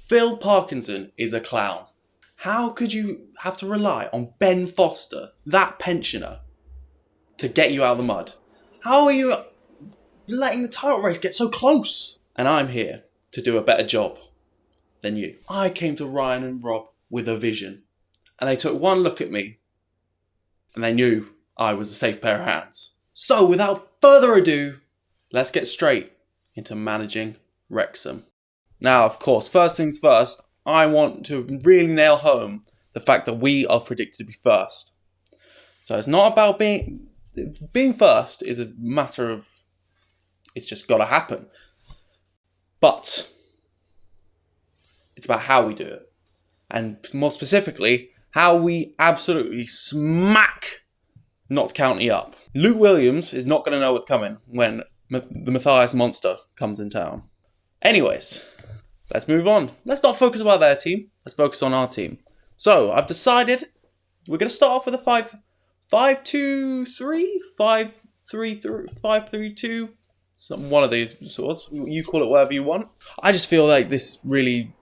Phil Parkinson is a clown. How could you have to rely on Ben Foster, that pensioner, to get you out of the mud? How are you letting the title race get so close? And I'm here to do a better job than you. I came to Ryan and Rob with a vision. And they took one look at me. And they knew I was a safe pair of hands. So without further ado, let's get straight into managing Wrexham. Now, of course, first things first, I want to really nail home the fact that we are predicted to be first. So it's not about being first is a matter of, it's just got to happen. But it's about how we do it. And more specifically, how we absolutely smack Notts County up. Luke Williams is not going to know what's coming when the Matthias monster comes in town. Anyways, let's move on. Let's not focus on their team. Let's focus on our team. So, I've decided we're going to start off with a 5-2-3, 5-3-2, one of these sorts. You call it whatever you want. I just feel like this really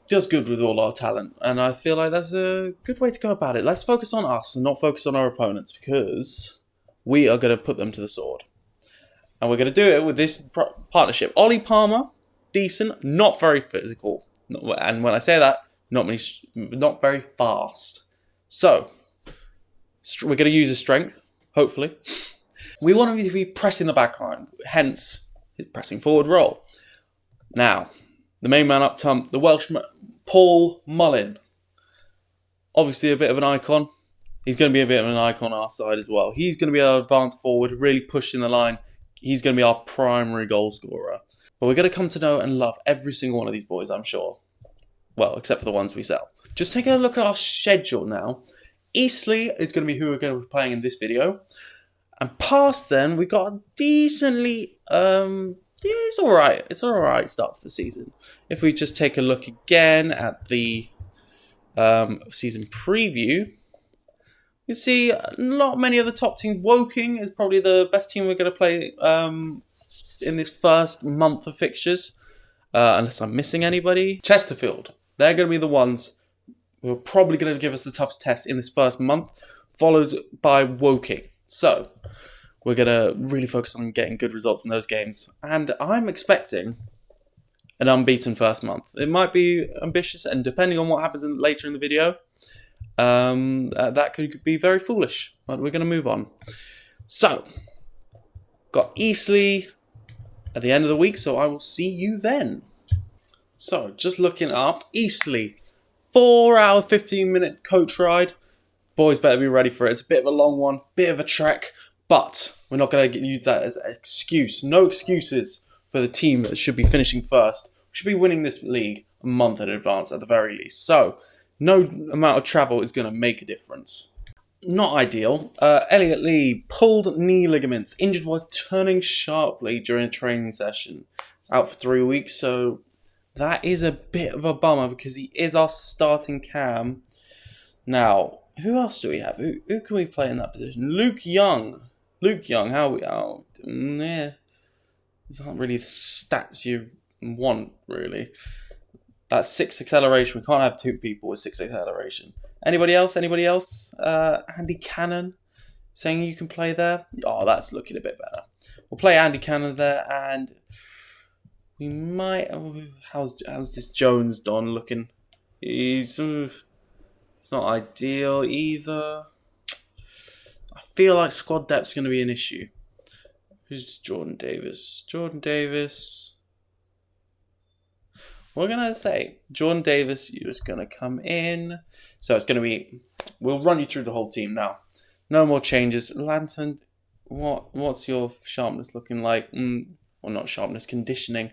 does good with all our talent, and I feel like that's a good way to go about it. Let's focus on us and not focus on our opponents, because we are going to put them to the sword. And we're going to do it with this partnership. Ollie Palmer, decent, not very physical. And when I say that, not very fast. So, we're going to use his strength, hopefully. We want him to be pressing the back line, hence his pressing forward role. Now, the main man up top, the Welshman, Paul Mullin. Obviously a bit of an icon. He's going to be a bit of an icon on our side as well. He's going to be our advanced forward, really pushing the line. He's going to be our primary goal scorer. But we're going to come to know and love every single one of these boys, I'm sure. Well, except for the ones we sell. Just taking a look at our schedule now. Eastleigh is going to be who we're going to be playing in this video. And past then, we got a decently... it's alright. It's an alright start to the season. If we just take a look again at the season preview, you see not many of the top teams. Woking is probably the best team we're going to play in this first month of fixtures, unless I'm missing anybody. Chesterfield, they're going to be the ones who are probably going to give us the toughest test in this first month, followed by Woking. So, we're going to really focus on getting good results in those games. And I'm expecting an unbeaten first month. It might be ambitious, and depending on what happens later in the video, that could be very foolish. But we're going to move on. So, got Eastleigh at the end of the week, so I will see you then. So, just looking up, Eastleigh, 4-hour, 15-minute coach ride. Boys better be ready for it. It's a bit of a long one, bit of a trek. But we're not going to use that as an excuse. No excuses for the team that should be finishing first. We should be winning this league a month in advance at the very least. So, no amount of travel is going to make a difference. Not ideal. Elliot Lee, pulled knee ligaments, injured while turning sharply during a training session. Out for 3 weeks, so that is a bit of a bummer because he is our starting cam. Now, who else do we have? Who can we play in that position? Luke Young, yeah. These aren't really the stats you want, really. That's 6 acceleration. We can't have 2 people with 6 acceleration. Anybody else? Andy Cannon, saying you can play there. Oh, that's looking a bit better. We'll play Andy Cannon there, and we might... how's this Jones Don looking? It's not ideal either. I feel like squad depth's going to be an issue. Who's Jordan Davis? We're going to say Jordan Davis is going to come in. So it's going to be... We'll run you through the whole team now. No more changes. Lantern, what's your sharpness looking like? Well, not sharpness, conditioning.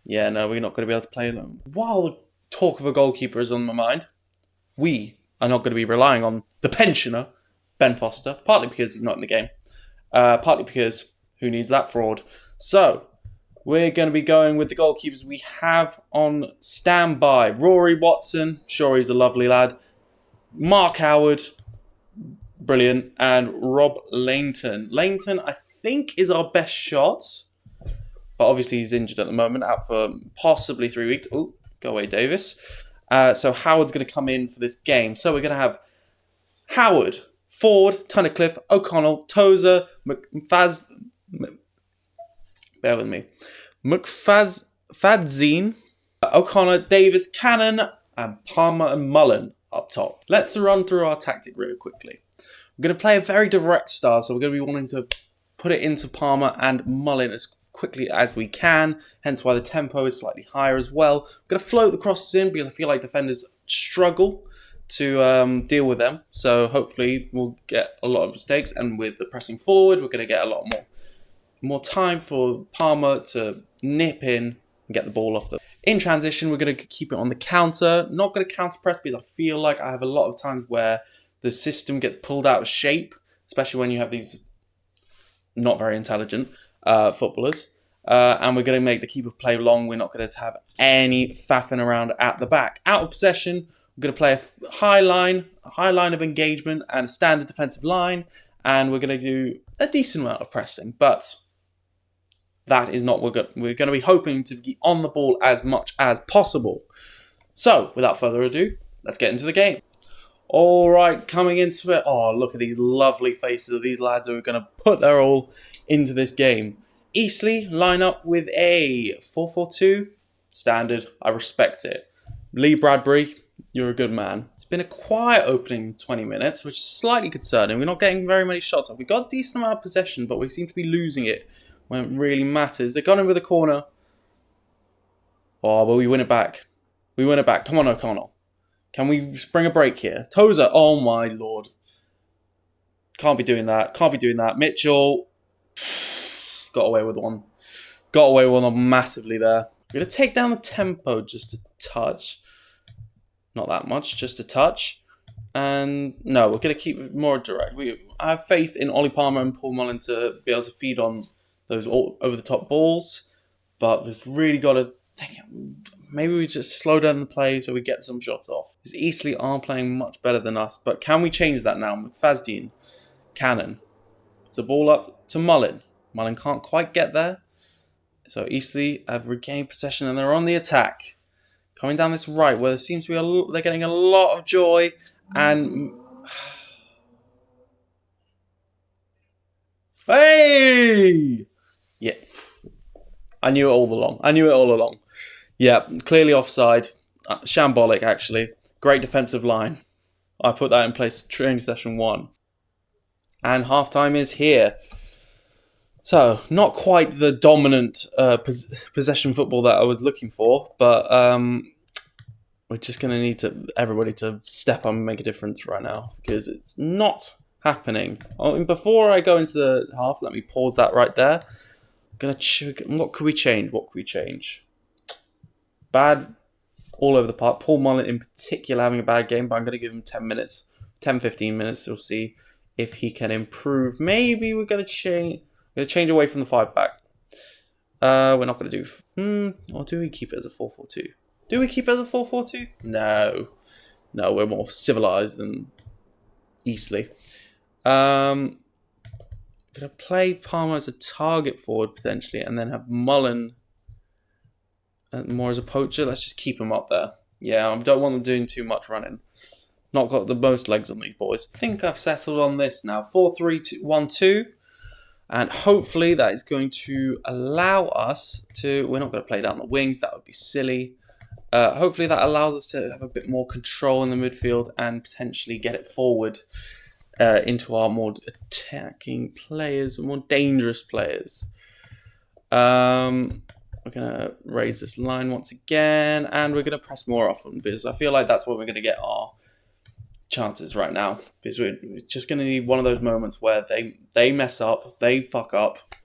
Yeah, no, we're not going to be able to play them. While the talk of a goalkeeper is on my mind, we are not going to be relying on the pensioner, Ben Foster, partly because he's not in the game, partly because who needs that fraud. So, we're going to be going with the goalkeepers we have on standby. Rory Watson, sure he's a lovely lad. Mark Howard, brilliant. And Rob Lainton. Lainton, I think, is our best shot. But obviously he's injured at the moment, out for possibly 3 weeks. Oh, Go away, Davis. So Howard's going to come in for this game. So we're going to have Howard, Ford, Tunnicliffe, O'Connell, Tozer, bear with me, Fadzine, O'Connor, Davis, Cannon, and Palmer and Mullen up top. Let's run through our tactic really quickly. We're going to play a very direct style, so we're going to be wanting to put it into Palmer and Mullen as quickly as we can, hence why the tempo is slightly higher as well. We're going to float the crosses in because I feel like defenders struggle to deal with them, so hopefully we'll get a lot of mistakes, and with the pressing forward we're going to get a lot more time for Palmer to nip in and get the ball off them. In transition, we're going to keep it on the counter. Not going to counter press because I feel like I have a lot of times where the system gets pulled out of shape, especially when you have these not very intelligent footballers. And we're going to make the keeper play long. We're not going to have any faffing around at the back. Out of possession, we're going to play a high line of engagement and a standard defensive line. And we're going to do a decent amount of pressing. But that is not what we're going to be hoping to be on the ball as much as possible. So, without further ado, let's get into the game. All right, coming into it. Oh, look at these lovely faces of these lads who are going to put their all into this game. Eastleigh line up with a 4-4-2. Standard. I respect it. Lee Bradbury, you're a good man. It's been a quiet opening 20 minutes, which is slightly concerning. We're not getting very many shots off. We've got a decent amount of possession, but we seem to be losing it when it really matters. They got in with a corner. Oh, but we win it back. We win it back. Come on, O'Connell. Can we bring a break here? Tozer. Oh, my Lord. Can't be doing that. Can't be doing that. Mitchell. Got away with one. Got away with one massively there. We're going to take down the tempo just a touch. Not that much. Just a touch. And no, we're going to keep it more direct. I have faith in Ollie Palmer and Paul Mullen to be able to feed on those over-the-top balls, but we've really got to think, maybe we just slow down the play so we get some shots off. Because Eastleigh are playing much better than us, but can we change that now? McFasdean, Cannon. It's a ball up to Mullen. Mullen can't quite get there. So Eastleigh have regained possession and they're on the attack. Coming down this right where there seems to be they're getting a lot of joy and... Hey! Yeah. I knew it all along. Yeah, clearly offside. Shambolic, actually. Great defensive line. I put that in place training session 1. And halftime is here. So, not quite the dominant possession football that I was looking for, but we're just going to need everybody to step up and make a difference right now, because it's not happening. Oh, and before I go into the half, let me pause that right there. I'm gonna check. What could we change? Bad all over the park. Paul Mullen in particular having a bad game, but I'm gonna give him 10-15 minutes. We'll see if he can improve. Maybe we're gonna change. Away from the 5-back. We're not gonna do. Or do we keep it as a 4-4-2? Do we keep it as a 4-4-2? No, we're more civilized than Eastleigh. Gonna play Palmer as a target forward potentially, and then have Mullen more as a poacher. Let's just keep him up there. Yeah, I don't want them doing too much running. Not got the most legs on these boys. I think I've settled on this now. 4-3-1-2, and hopefully that is going to allow us to. We're not going to play down the wings. That would be silly. Hopefully that allows us to have a bit more control in the midfield and potentially get it forward. Into our more attacking players, more dangerous players. We're going to raise this line once again, and we're going to press more often, because I feel like that's where we're going to get our chances right now. Because we're just going to need one of those moments where they mess up, they fuck up,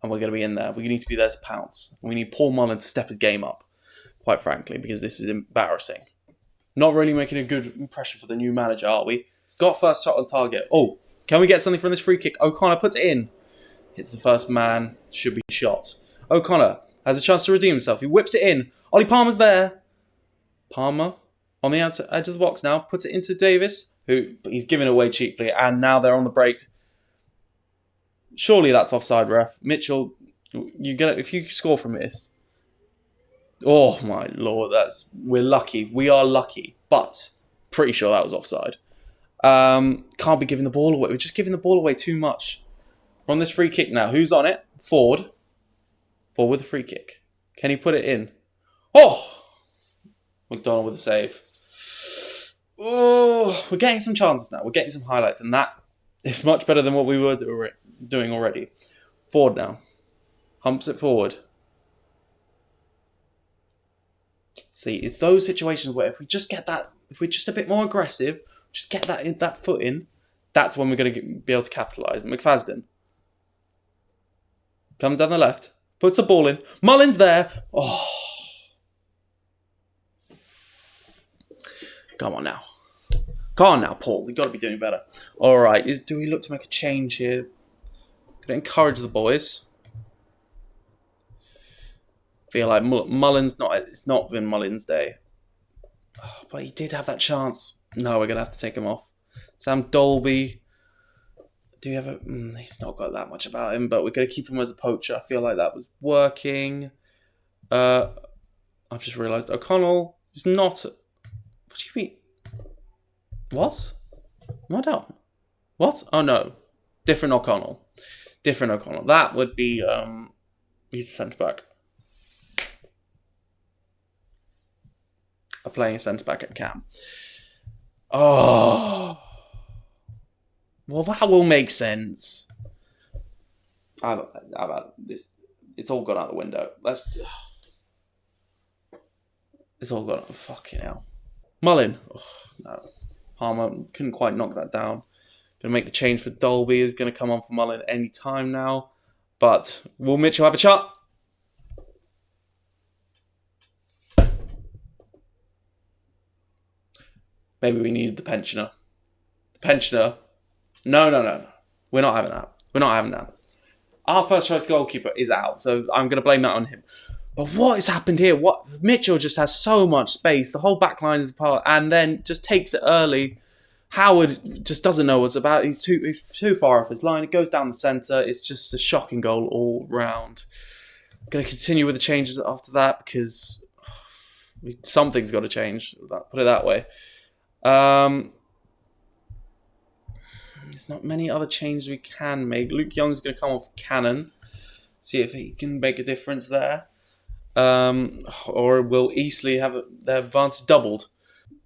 and we're going to be in there. We need to be there to pounce. We need Paul Mullen to step his game up, quite frankly, because this is embarrassing. Not really making a good impression for the new manager, are we? Got first shot on target. Oh, can we get something from this free kick? O'Connor puts it in. Hits the first man. Should be shot. O'Connor has a chance to redeem himself. He whips it in. Ollie Palmer's there. Palmer on the outside edge of the box now. Puts it into Davis, who he's giving away cheaply. And now they're on the break. Surely that's offside, ref. Mitchell, if you score from this. Oh my lord, we're lucky. We are lucky, but pretty sure that was offside. Can't be giving the ball away. We're just giving the ball away too much. We're on this free kick now. Who's on it? Ford. Ford with a free kick. Can he put it in? Oh! McDonald with a save. Oh, we're getting some chances now. We're getting some highlights, and that is much better than what we were doing already. Ford now. Humps it forward. See, it's those situations where if we just get that, if we're just a bit more aggressive, just get that foot in, that's when we're going to be able to capitalise. McFadden comes down the left, puts the ball in. Mullins there. Oh. Come on now. Come on now, Paul. You've got to be doing better. All right. Do we look to make a change here? Going to encourage the boys. Feel like Mullins it's not been Mullins' day. Oh, but he did have that chance. No, we're going to have to take him off. Sam Dolby. Do you have a... he's not got that much about him, but we're going to keep him as a poacher. I feel like that was working. I've just realised O'Connell is not... What do you mean? What? Am I down? What? Oh, no. Different O'Connell. Different O'Connell. That would be... he's centre-back. I'm playing a centre-back at Cam. Oh... Well, that will make sense. I've had this. It's all gone out the window. It's all gone. Fucking hell. Mullin. Oh, no. Palmer couldn't quite knock that down. Going to make the change for Dolby. Is going to come on for Mullin any time now. But will Mitchell have a shot? Maybe we needed the pensioner. The pensioner. No. We're not having that. We're not having that. Our first choice goalkeeper is out, so I'm going to blame that on him. But what has happened here? Mitchell just has so much space. The whole back line is apart, and then just takes it early. Howard just doesn't know what's about. He's too far off his line. It goes down the centre. It's just a shocking goal all round. I'm going to continue with the changes after that because something's got to change. Put it that way. There's not many other changes we can make. Luke Young's going to come off Cannon. See if he can make a difference there. Or will Eastleigh have their advantage doubled?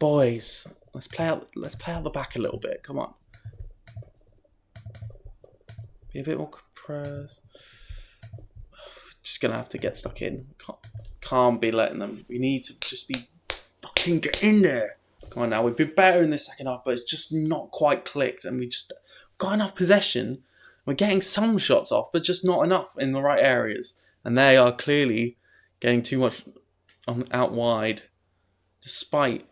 Boys, let's play out the back a little bit. Come on. Be a bit more compressed. Just going to have to get stuck in. Can't be letting them. We need to just be fucking get in there. Come on now, we've been better in the second half, but it's just not quite clicked, and we just got enough possession. We're getting some shots off, but just not enough in the right areas. And they are clearly getting too much out wide, despite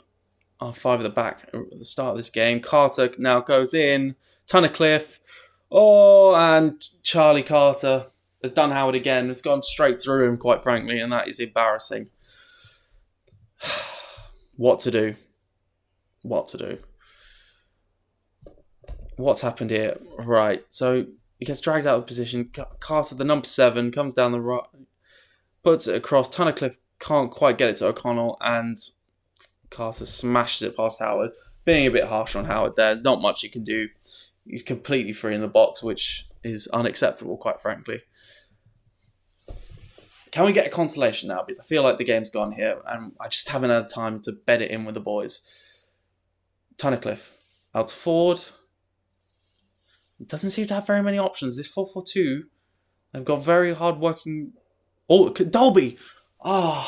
our five at the back at the start of this game. Carter now goes in, Tunnicliffe, and Charlie Carter has done Howard again. It's gone straight through him, quite frankly, and that is embarrassing. What to do? What's happened here? Right, so he gets dragged out of position. Carter, the number 7, comes down the right, puts it across. Tunnicliffe can't quite get it to O'Connell, and Carter smashes it past Howard. Being a bit harsh on Howard there. There's not much he can do. He's completely free in the box, which is unacceptable, quite frankly. Can we get a consolation now? Because I feel like the game's gone here, and I just haven't had time to bed it in with the boys. Tunnicliffe out to Ford. Doesn't seem to have very many options. This 4-4-2, they've got very hard-working... Oh, Dolby! I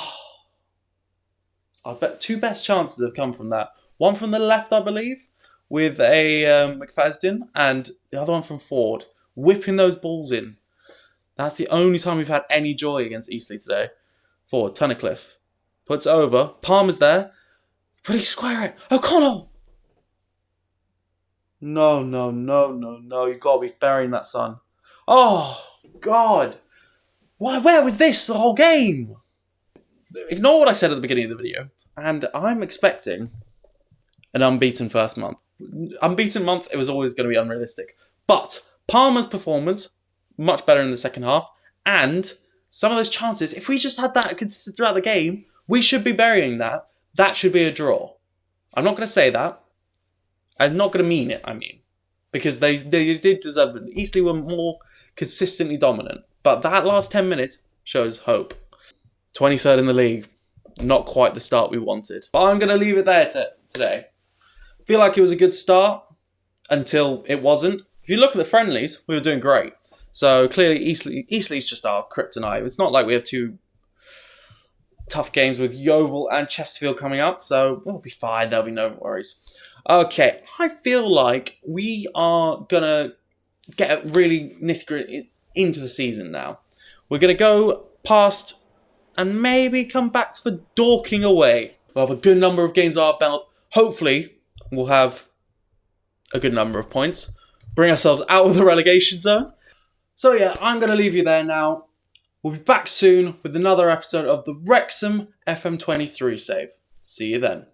bet 2 best chances have come from that. One from the left, I believe, with a McFadden, and the other one from Ford. Whipping those balls in. That's the only time we've had any joy against Eastleigh today. Ford, Tunnicliffe. Puts it over. Palmer's there. But he square it. O'Connell! No. You gotta be burying that, son. Oh, God. Where was this the whole game? Ignore what I said at the beginning of the video. And I'm expecting an unbeaten first month. Unbeaten month, it was always going to be unrealistic. But Palmer's performance, much better in the second half. And some of those chances, if we just had that consistent throughout the game, we should be burying that. That should be a draw. I'm not going to say that. I'm not going to mean it, because they did deserve it. Eastleigh were more consistently dominant. But that last 10 minutes shows hope. 23rd in the league. Not quite the start we wanted. But I'm going to leave it there today. Feel like it was a good start until it wasn't. If you look at the friendlies, we were doing great. So clearly Eastleigh's just our kryptonite. It's not like we have two tough games with Yeovil and Chesterfield coming up. So we'll be fine. There'll be no worries. Okay, I feel like we are going to get really nitty-gritty into the season now. We're going to go past and maybe come back for Dorking away. We'll have a good number of games on our belt. Hopefully, we'll have a good number of points. Bring ourselves out of the relegation zone. So yeah, I'm going to leave you there now. We'll be back soon with another episode of the Wrexham FM23 save. See you then.